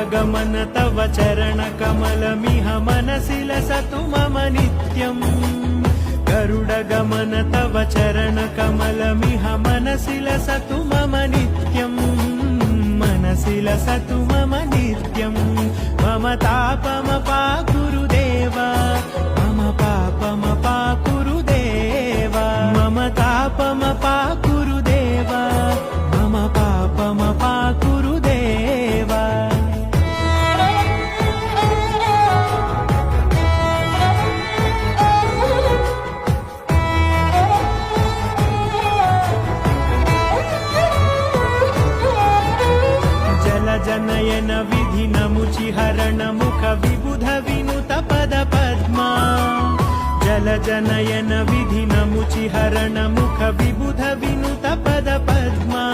गरुडगमन तव चरणकमलमिह मनसि लसतु मम नित्यम् गरुडगमन तव चरणकमलमिह मनसि लसतु मम नित्यम् मनसि लसतु मम नित्यम् मम तापमपाकुरु देव मम पापमपाकुरु देव मम तापमपाकुरु देव मम पापमपाकुरु देव जनयन विधिनमुचिहरण मुख विबुध विनुत पद पद्मा जल जनयन विधिनमुचिहरण मुख विबुध विनुत पद पद्मा।